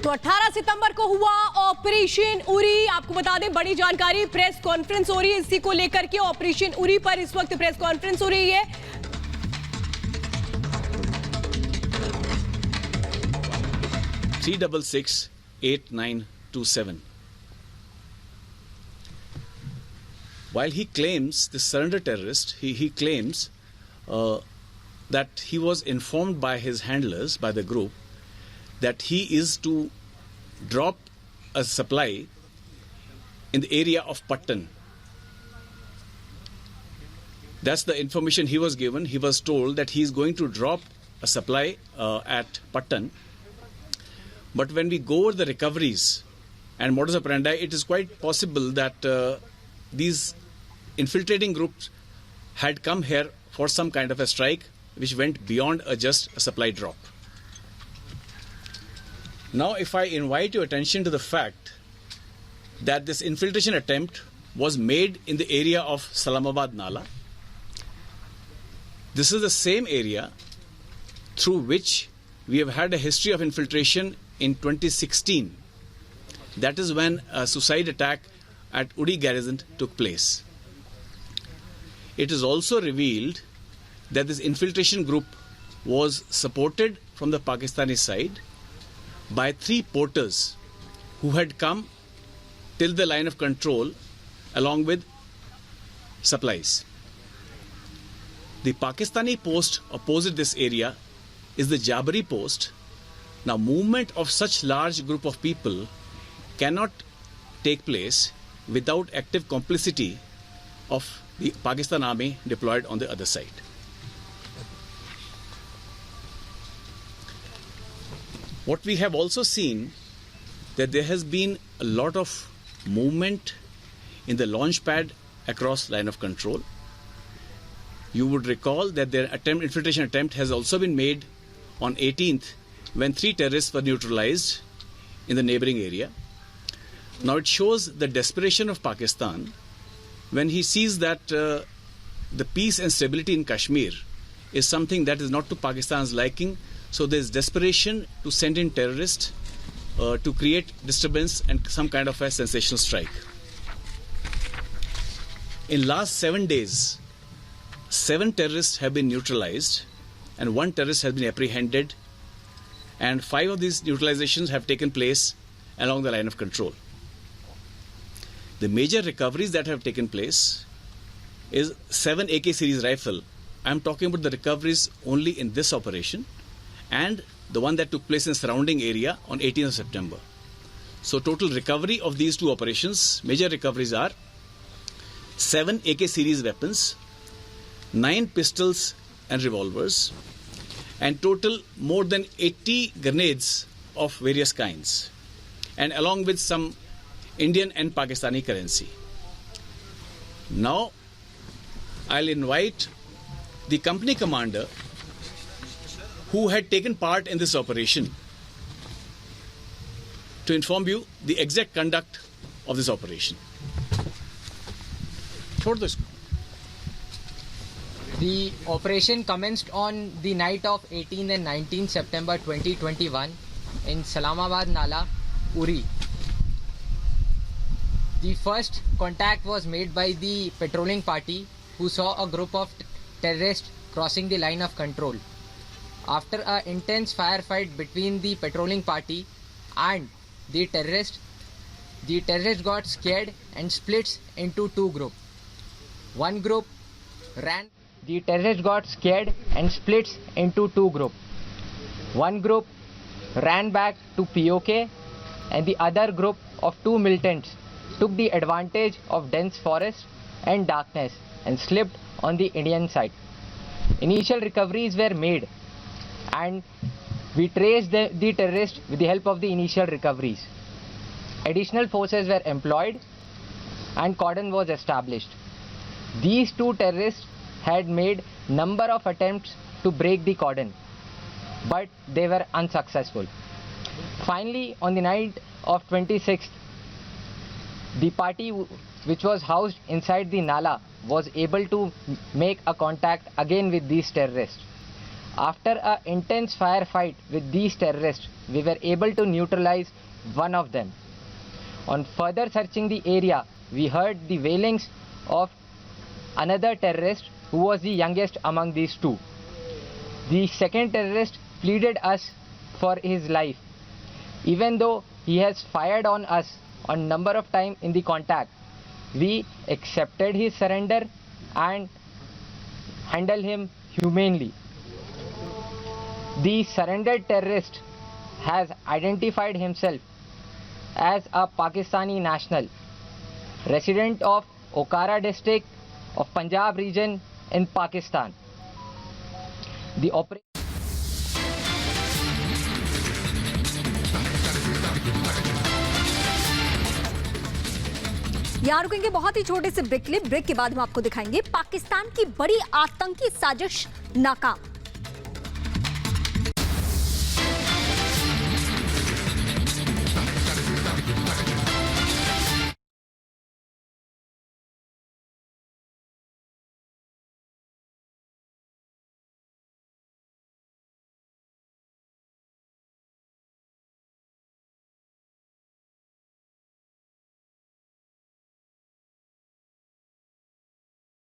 तो 18 सितंबर को हुआ ऑपरेशन उरी। आपको बता दें, बड़ी जानकारी, प्रेस कॉन्फ्रेंस हो रही है इसी को लेकर के। ऑपरेशन उरी पर इस वक्त प्रेस कॉन्फ्रेंस हो रही है। $366-8927. While he claims, the surrender terrorist, he claims that he was informed by his handlers, by the group, that he is to drop a supply in the area of Pattan. That's the information he was given. He was told that he is going to drop a supply at Pattan. But when we go over the recoveries and modus operandi, it is quite possible that these infiltrating groups had come here for some kind of a strike which went beyond just a supply drop. Now, if I invite your attention to the fact that this infiltration attempt was made in the area of Salamabad Nala, this is the same area through which we have had a history of infiltration in 2016. That is when a suicide attack at Uri garrison took place. It is also revealed that this infiltration group was supported from the Pakistani side by 3 porters who had come till the line of control along with supplies. The Pakistani post opposite this area is the Jabari post. Now, movement of such large group of people cannot take place without active complicity of the Pakistan army deployed on the other side. What we have also seen, that there has been a lot of movement in the launch pad across line of control. You would recall that their infiltration attempt has also been made on 18th when 3 terrorists were neutralized in the neighboring area. Now it shows the desperation of Pakistan when he sees that the peace and stability in Kashmir is something that is not to Pakistan's liking. So there is desperation to send in terrorists to create disturbance and some kind of a sensational strike. In last 7 days, 7 terrorists have been neutralized and 1 terrorist has been apprehended, and 5 of these neutralizations have taken place along the line of control. The major recoveries that have taken place is 7 AK series rifle. I'm talking about the recoveries only in this operation and the one that took place in surrounding area on 18th of September. So total recovery of these 2 operations, major recoveries are 7 AK series weapons, 9 pistols and revolvers, and total more than 80 grenades of various kinds, and along with some Indian and Pakistani currency. Now, I'll invite the company commander who had taken part in this operation to inform you the exact conduct of this operation. The operation commenced on the night of 18 and 19 September 2021 in Salamabad Nala, Uri. The first contact was made by the patrolling party who saw a group of terrorists crossing the line of control. After an intense firefight between the patrolling party and the terrorists got scared and split into 2 groups. One group ran. The terrorists got scared and split into 2 groups. One group ran back to POK and the other group of 2 militants took the advantage of dense forest and darkness and slipped on the Indian side. Initial recoveries were made and we traced the terrorists with the help of the initial recoveries. Additional forces were employed and cordon was established. These 2 terrorists had made number of attempts to break the cordon, but they were unsuccessful. Finally, on the night of 26th, the party which was housed inside the Nala was able to make a contact again with these terrorists. After an intense firefight with these terrorists, we were able to neutralize one of them. On further searching the area, we heard the wailings of another terrorist who was the youngest among these two. The second terrorist pleaded us for his life. Even though he has fired on us on number of times in the contact, we accepted his surrender and handled him humanely. The surrendered terrorist has identified himself as a Pakistani national, resident of Okara district of Punjab region in Pakistan. The operation यहाँ रुकेंगे बहुत ही छोटे से break के बाद हम आपको दिखाएंगे पाकिस्तान की बड़ी आतंकी साजिश नाकाम।